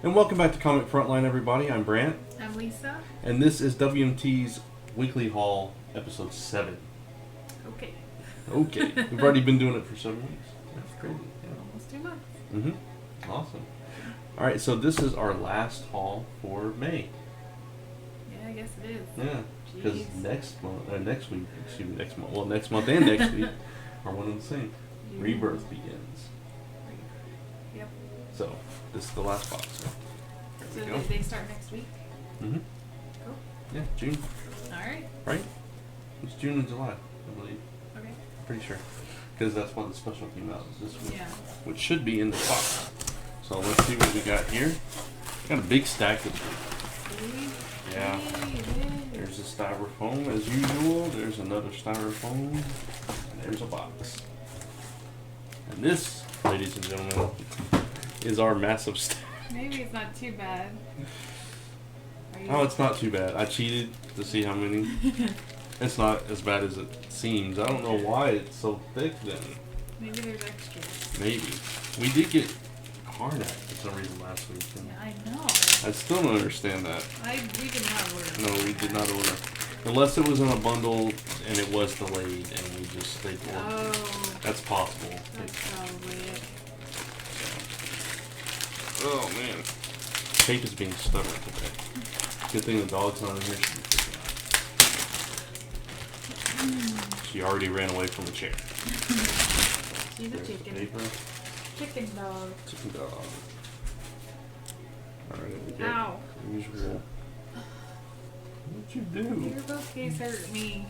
And welcome back to Comic Frontline, everybody. I'm Brant. I'm Lisa. And this is WMT's Weekly Haul, Episode 7. Okay. Okay. We've already been doing it for 7 weeks. That's crazy. Yeah. Almost 2 months. Mm-hmm. Awesome. Alright, so this is our last haul for May. Yeah, I guess it is. Yeah. Because next month and next week and next week are one and the same. Yeah. Rebirth begins. Yep. So, this is the last box. So they start next week? Mm-hmm. Cool. Yeah, June. Alright. Right? It's June and July, I believe. Okay. Pretty sure. Because that's what the special came out this week. Yeah. Which should be in the box. So let's see what we got here. Got a big stack of Yeah. There's a styrofoam as usual. There's another styrofoam. And there's a box. And this, ladies and gentlemen, is our massive stack. Maybe it's not too bad. Oh, it's not too bad. I cheated to see how many. It's not as bad as it seems. I don't know why it's so thick then. Maybe there's extras. Maybe. We did get Karnak for some reason last week. Yeah, I know. I still don't understand that. We did not order. No, we did not order. Unless it was in a bundle and it was delayed and we just stayed for it. Oh. That's possible. That's probably it. Oh man. Tape is being stubborn today. Good thing the dog's not in here. She already ran away from the chair. She's a chicken. Paper. Chicken dog. Chicken dog. Alright, we got Ow. the usual. What'd you do? Your bookcase hurt me.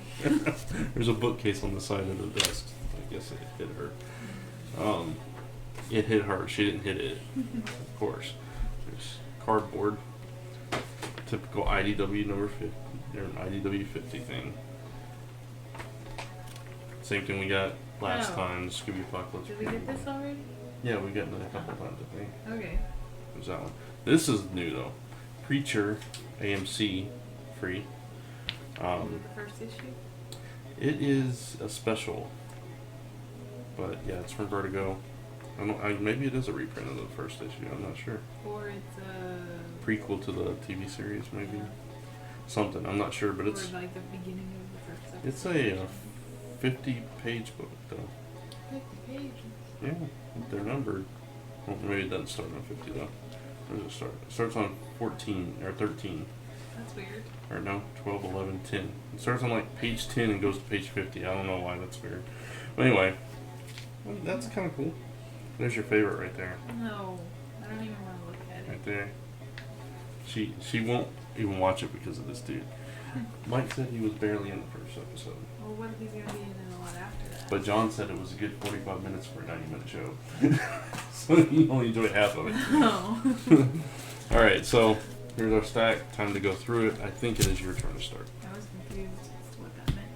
There's a bookcase on the side of the desk. I guess it hit her. It hit her. She didn't hit it. Of course. There's cardboard. Typical IDW number 50. Or an IDW 50 thing. Same thing we got last time. The Scooby Apocalypse. Did we get this already? Yeah, we got it a couple times, I think. Okay. There's that one. This is new though. Preacher AMC free. Is it the first issue? It is a special, but yeah, it's from Vertigo. Maybe it is a reprint of the first issue. I'm not sure. Or it's a Prequel to the TV series, maybe something. I'm not sure, but it's or like the beginning of the first episode. it's a 50-page book though. 50 pages. Yeah, they're numbered. Well, maybe it doesn't start on 50 though. Where does it start? It starts on 14 or 13. That's weird. Or no, 12, 11, 10. It starts on like page 10 and goes to page 50. I don't know why that's weird. But anyway, well, that's kind of cool. There's your favorite right there. No, I don't even want to look at it. Right there. She won't even watch it because of this dude. Mike said he was barely in the first episode. Well, what if he's going to be in a lot after that? But John said it was a good 45 minutes for a 90-minute show. So he only enjoyed half of it. No. Alright, so here's our stack. Time to go through it. I think it is your turn to start. I was confused as to what that meant.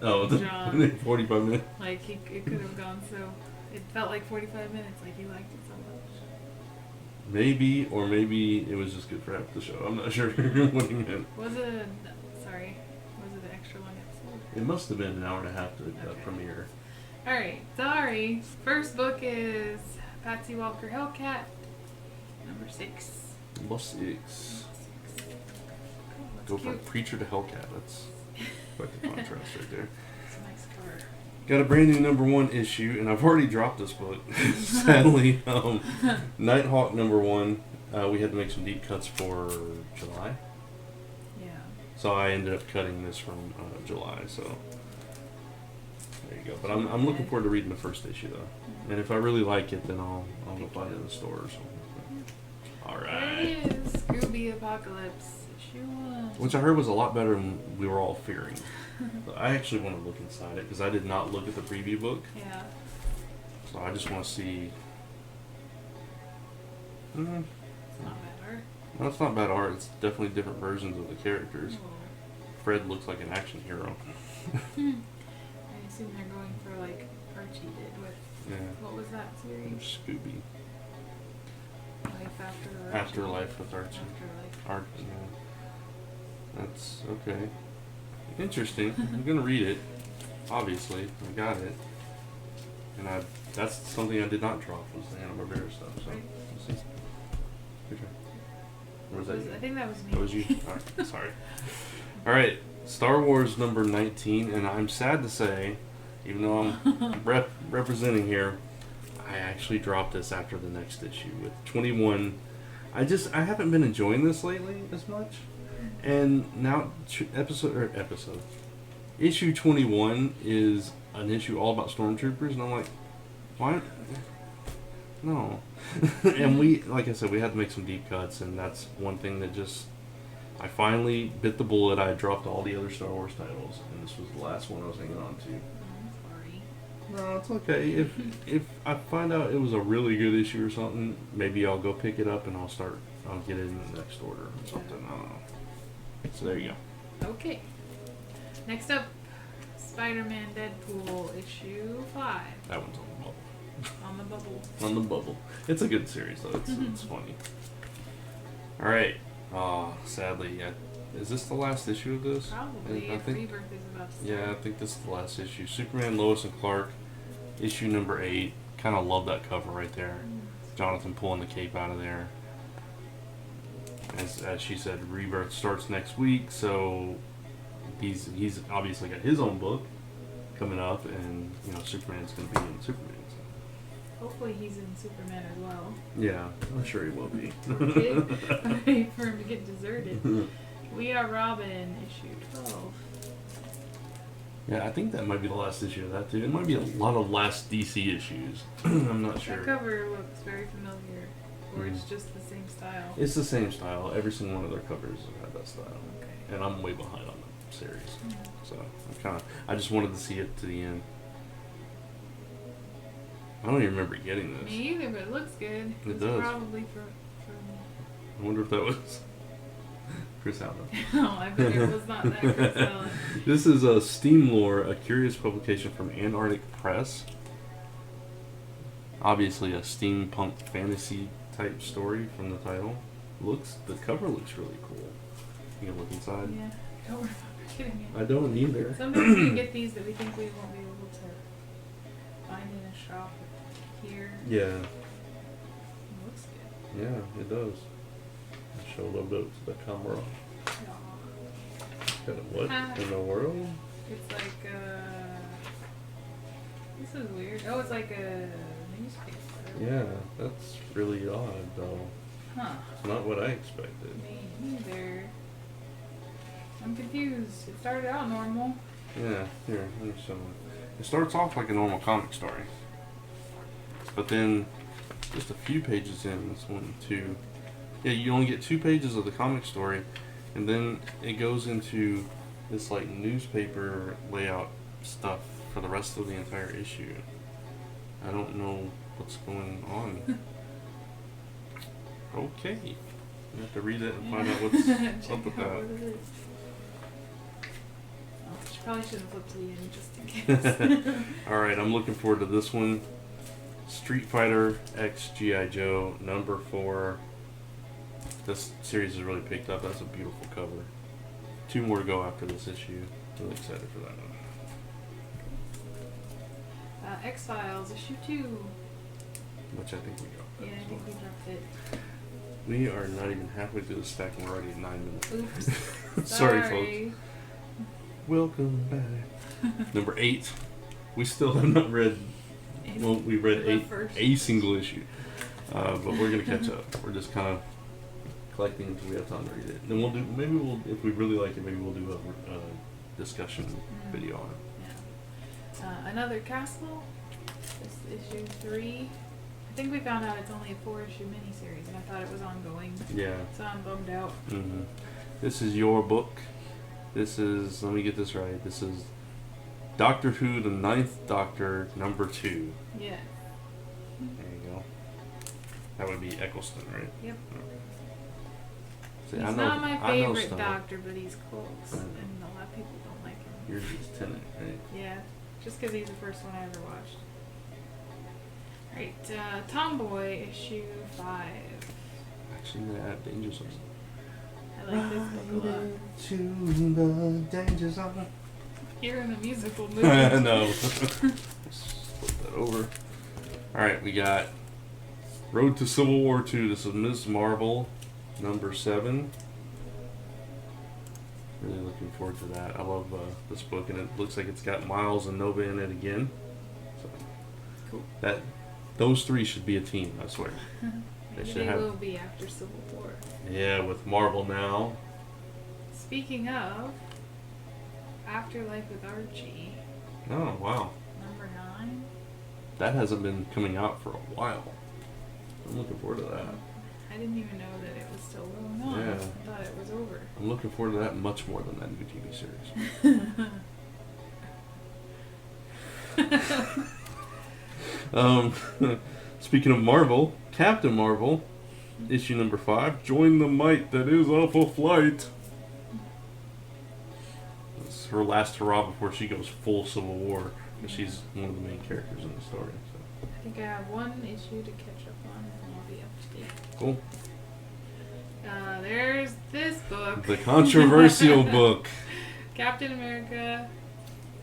Oh, the John. 45 minutes? Like, it could have gone so... It felt like 45 minutes, like he liked it so much. Maybe, or maybe it was just good for half the show. I'm not sure what he meant. Was it an extra long episode? It must have been an hour and a half to the Okay. premiere. Alright, sorry. First book is Patsy Walker Hellcat, number 6. Number 6. That's Go from cute. Preacher to Hellcat. That's quite the contrast right there. It's a nice cover. Got a brand new number 1 issue, and I've already dropped this book, sadly. Nighthawk number 1. We had to make some deep cuts for July. Yeah. So I ended up cutting this from July, so there you go. But I'm looking forward to reading the first issue, though. And if I really like it, then I'll go buy it in the store or something. Alright. There it is. Scooby Apocalypse, issue 1. Which I heard was a lot better than we were all fearing. I actually want to look inside it because I did not look at the preview book. Yeah. So I just want to see. It's not bad art. No, it's not bad art. It's definitely different versions of the characters. Oh. Fred looks like an action hero. I assume they're going for like Archie did with Yeah. what was that series? There's Scooby. Life After Archie. Afterlife with Archie. Afterlife. Art. Yeah. That's okay. Interesting. I'm gonna read it. Obviously, I got it. that's something I did not drop was the Hanna-Barbera stuff. So Right. we'll see. Good try. Or was that you? I think that was me. That was you. All right, sorry. All right, Star Wars number 19, and I'm sad to say, even though I'm representing here, I actually dropped this after the next issue with 21. I haven't been enjoying this lately as much, and now issue 21 is an issue all about stormtroopers, and I'm like, why? No. And like I said, we had to make some deep cuts, and that's one thing that I finally bit the bullet. I dropped all the other Star Wars titles, and this was the last one I was hanging on to. I'm sorry. No, it's okay. If I find out it was a really good issue or something, maybe I'll go pick it up and I'll get it in the next order or something. I don't know. So there you go. Okay. Next up, Spider-Man Deadpool issue 5. That one's on the bubble. On the bubble. On the bubble. It's a good series though. It's funny. All right. Sadly, is this the last issue of this? Probably. I think. Rebirth is about to start. Yeah, I think this is the last issue. Superman, Lois, and Clark, issue number 8. Kind of love that cover right there. Jonathan pulling the cape out of there. As she said, Rebirth starts next week, so he's obviously got his own book coming up, and Superman's going to be in Superman. So. Hopefully he's in Superman as well. Yeah, I'm sure he will be. Wait for him to get deserted. We Are Robin, issue 12. Yeah, I think that might be the last issue of that too. It might be a lot of last DC issues. I'm not sure. That cover looks very familiar, or it's just the same style. It's the same style. Every single one of their covers have that style. Okay. And I'm way behind on the series, so I just wanted to see it to the end. I don't even remember getting this. Me either, but it looks good. It does. Probably from I wonder if that was Chris Allen. Oh, I bet it was not that Chris Allen. This is a Steam Lore, a curious publication from Antarctic Press. Obviously a steampunk fantasy type story from the title. The cover looks really cool. You can look inside. Yeah, don't remember getting it. I don't either. Sometimes we get these that we think we won't be able to find in a shop here. Yeah. It looks good. Yeah, it does. Show a little bit to the camera. Got a what in the world? It's like this is weird. Oh, it's like a newspaper. Yeah, that's really odd though. Huh. It's not what I expected. Me neither. I'm confused. It started out normal. Yeah, here, let me show you. It starts off like a normal comic story. But then, just a few pages in, this 1, 2. Yeah, you only get 2 pages of the comic story, and then it goes into this like newspaper layout stuff for the rest of the entire issue. I don't know what's going on. Okay. You have to read it and find out what's up with that. What it is. Oh, she probably should have flipped to the end just in case. Alright, I'm looking forward to this one. Street Fighter X G.I. Joe number 4. This series has really picked up. That's a beautiful cover. 2 more to go after this issue. Really excited for that one. X-Files, issue 2. Which I think we got. Yeah, I think we dropped it. We are not even halfway through the stack and we're already at 9 minutes. Oops. Sorry, folks. Welcome back. Number 8. We still have not read. Well, we read a single issue, but we're gonna catch up. We're just kind of collecting until we have time to read it. Then if we really like it, maybe we'll do a discussion video on it. Yeah. Another Castle. This issue 3. I think we found out it's only a 4-issue miniseries, and I thought it was ongoing. Yeah. So I'm bummed out. Mm-hmm. This is your book. This is, let me get this right. This is Doctor Who, the 9th Doctor, number 2. Yeah. There you go. That would be Eccleston, right? Yep. Okay. See, He's not my favorite Doctor, but he's close, and a lot of people don't like him. Yours is Tennant, right? Yeah, just because he's the first one I ever watched. Alright, Tomboy, issue 5. Actually, I'm gonna add Danger Zone. I like this book a lot. To the Danger Zone. You're in a musical movie. No. flip that over. Alright, we got Road to Civil War 2. This is Ms. Marvel, number 7. Really looking forward to that. I love this book, and it looks like it's got Miles and Nova in it again. So Cool. Those 3 should be a team, I swear. Maybe they will be after Civil War. Yeah, with Marvel now. Speaking of, Afterlife with Archie. Oh, wow. Number 9. That hasn't been coming out for a while. I'm looking forward to that. I didn't even know that it was still going on. Yeah. I thought it was over. I'm looking forward to that much more than that new TV series. Speaking of Marvel, Captain Marvel, issue number 5, Join the Might That Is Alpha Flight. This is her last hurrah before she goes full Civil War, and she's one of the main characters in the story. So. I think I have one issue to catch up on, and I'll be up to date. Cool. There's this book. The controversial book Captain America.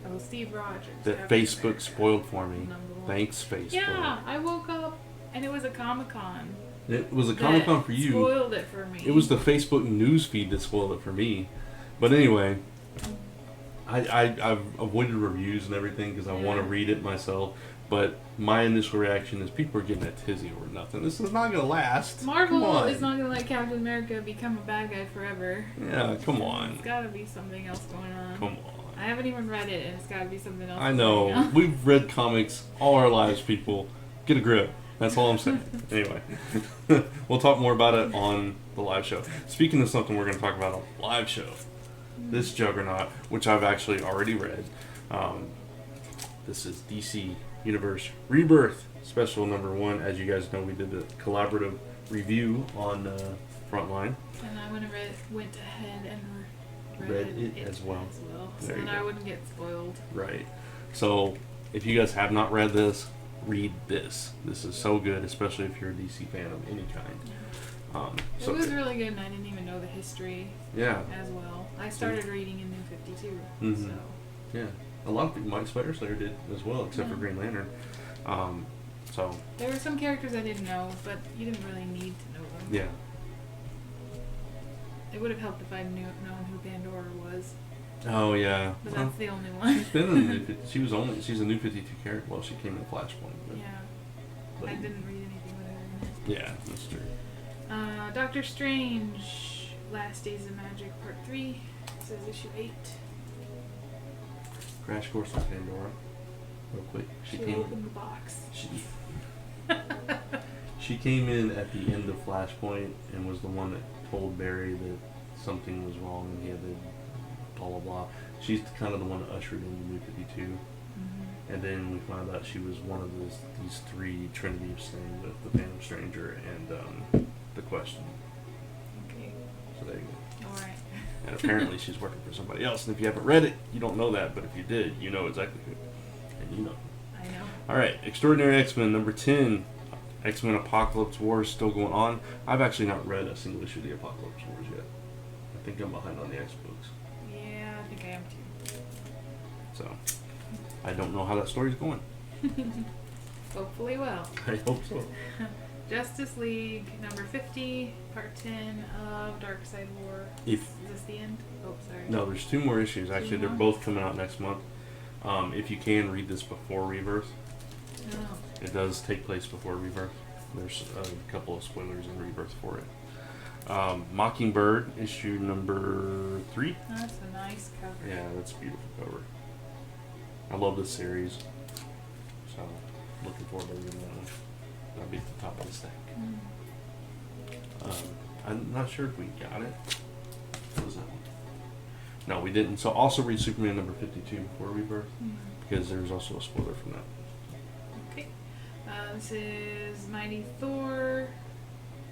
Oh, Steve Rogers. that Captain Facebook America. spoiled for me. Number 1. Thanks, Facebook. Yeah, I woke up and it was a Comic-Con. It was a Comic-Con for you. Spoiled it for me. It was the Facebook news feed that spoiled it for me. But anyway, I've avoided reviews and everything because I want to read it myself. But my initial reaction is people are getting a tizzy over nothing. This is not going to last. Marvel is not going to let Captain America become a bad guy forever. Yeah, come on. It's got to be something else going on. Come on. I haven't even read it, and it's got to be something else. I know. We've read comics all our lives, people. Get a grip. That's all I'm saying. Anyway, we'll talk more about it on the live show. Speaking of something we're going to talk about on the live show, this Juggernaut, which I've actually already read. This is DC Universe Rebirth Special number 1. As you guys know, we did the collaborative review on Frontline. And I went ahead and read it as well. So then I wouldn't get spoiled. Right. So if you guys have not read this, read this. This is so good, especially if you're a DC fan of any kind. It was really good, and I didn't even know the history as well. I started reading in New 52. Mm-hmm. So. Yeah. A lot of people, Mike Spider-Slayer did as well, except for Green Lantern. So there were some characters I didn't know, but you didn't really need to know them. Yeah. It would have helped if I'd known who Pandora was. Oh yeah. But that's the only one. She's been in the new, she's a New 52 character. Well, she came in Flashpoint. But, yeah. But I didn't read anything with her in it. Yeah, that's true. Doctor Strange, Last Days of Magic, Part 3. It says issue 8. Crash course on Pandora. Real quick. She opened the box. She came in at the end of Flashpoint and was the one that told Barry that something was wrong and he had to blah blah blah. She's kind of the one that ushered into New 52. Mm-hmm. And then we found out she was one of these 3 Trinity things with the Phantom Stranger and the Question. Okay. So there you go. Alright. And apparently she's working for somebody else. And if you haven't read it, you don't know that. But if you did, you know exactly who. And you know. I know. Alright, Extraordinary X-Men number 10. X-Men Apocalypse War is still going on. I've actually not read a single issue of the Apocalypse Wars yet. I think I'm behind on the X books. Yeah, I think I am too. So, I don't know how that story's going. Hopefully well. I hope so. Justice League number 50, part 10 of Dark Side War. Is this the end? Oh, sorry. No, there's 2 more issues. Actually, they're more? both coming out next month. If you can, read this before Rebirth. Oh. It does take place before Rebirth. There's a couple of spoilers in Rebirth for it. Mockingbird, issue number 3. That's a nice cover. Yeah, that's a beautiful cover. I love this series. So, looking forward to reading that one. That'll be at the top of the stack. I'm not sure if we got it. What was that one? No, we didn't. So, also read Superman number 52 before Rebirth. Because there's also a spoiler from that. Okay. This is Mighty Thor,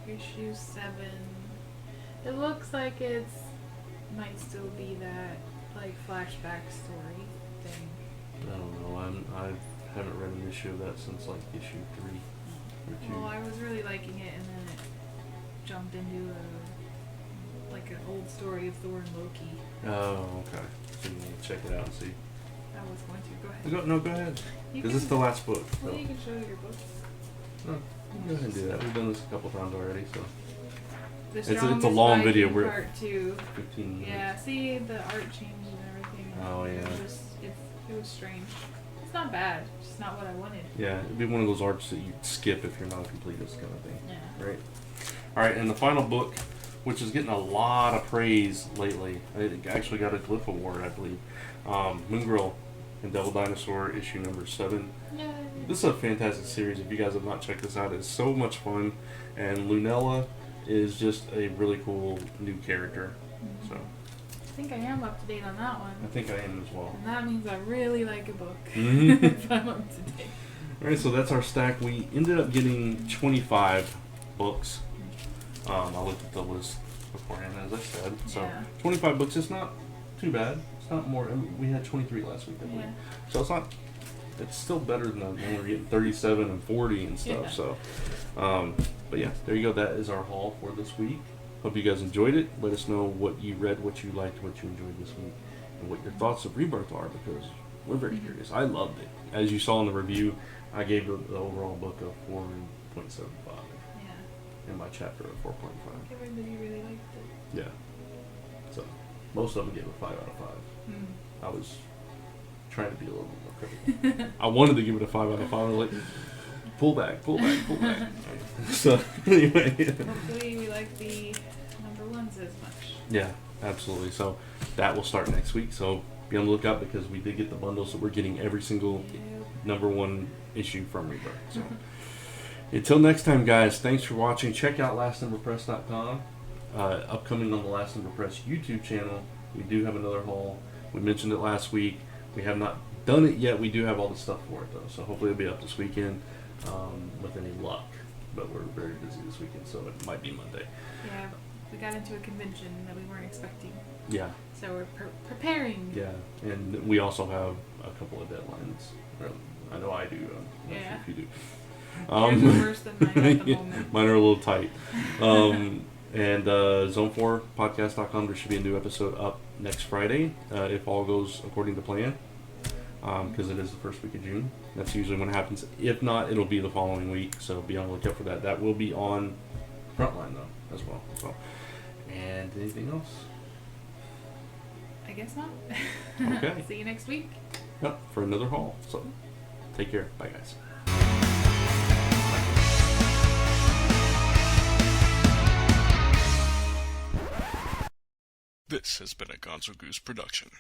issue 7. It looks like it's might still be that like flashback story thing. I don't know. I haven't read an issue of that since like issue 3 or 2. Well, I was really liking it, and then it jumped into like an old story of Thor and Loki. Oh, okay. So you need to check it out and see. I was going to. Go ahead. No, go ahead. You Because can- it's the last book. So. Well, you can show your books. No, go ahead and do that. We've done this a couple times already, so. The It's a Strongest long video. Viking We're Part 2. 15 minutes. Yeah, see, the art changed and everything. Oh, yeah. It was strange. It's not bad. It's just not what I wanted. Yeah, it'd be one of those arts that you skip if you're not a completist kind of thing. Yeah. Right. All right, and the final book, which is getting a lot of praise lately. It actually got a Glyph Award, I believe. Moongirl and Devil Dinosaur, issue number 7. Yay. This is a fantastic series. If you guys have not checked this out, it's so much fun. And Lunella is just a really cool new character. So I think I am up to date on that one. I think I am as well. And that means I really like a book. Mhm. If I'm up to date. All right, so that's our stack. We ended up getting 25 books. I looked at the list beforehand, as I said. So Yeah. 25 books. It's not too bad. It's not more. I mean, we had 23 last week, I believe. Yeah. So it's not. It's still better than when we're getting 37 and 40 and stuff. Yeah. So, but yeah, there you go. That is our haul for this week. Hope you guys enjoyed it. Let us know what you read, what you liked, what you enjoyed this week, and what your thoughts of Rebirth are, because we're very curious. I loved it. As you saw in the review, I gave the overall book a 4.75, Yeah. and my chapter a 4.5. Everybody really liked it. Yeah. So most of them gave a 5 out of 5. Mm. I was trying to be a little bit more critical. I wanted to give it a 5 out of 5. I was like, pull back. So anyway. Hopefully we like the number ones as much. Yeah, absolutely. So that will start next week. So be on the lookout, because we did get the bundles, so we're getting every single Yep. number 1 issue from Rebirth. So until next time, guys, thanks for watching. Check out lastnumberpress.com. Upcoming on the Last Number Press YouTube channel, we do have another haul. We mentioned it last week. We have not done it yet. We do have all the stuff for it, though. So hopefully it'll be up this weekend, with any luck. But we're very busy this weekend, so it might be Monday. Yeah, we got into a convention that we weren't expecting. Yeah. So we're preparing. Yeah, and we also have a couple of deadlines. I know I do. I'm not Yeah. sure if you do. Yours are worse than mine at the moment. Mine are a little tight. And Zone4Podcast.com, there should be a new episode up next Friday, if all goes according to plan, because it is the first week of June. That's usually when it happens. If not, it'll be the following week, so be on the lookout for that. That will be on Frontline, though, as well. So, and anything else? I guess not. Okay. See you next week. Yep, for another haul. So, take care. Bye, guys. This has been a Gonzo Goose production.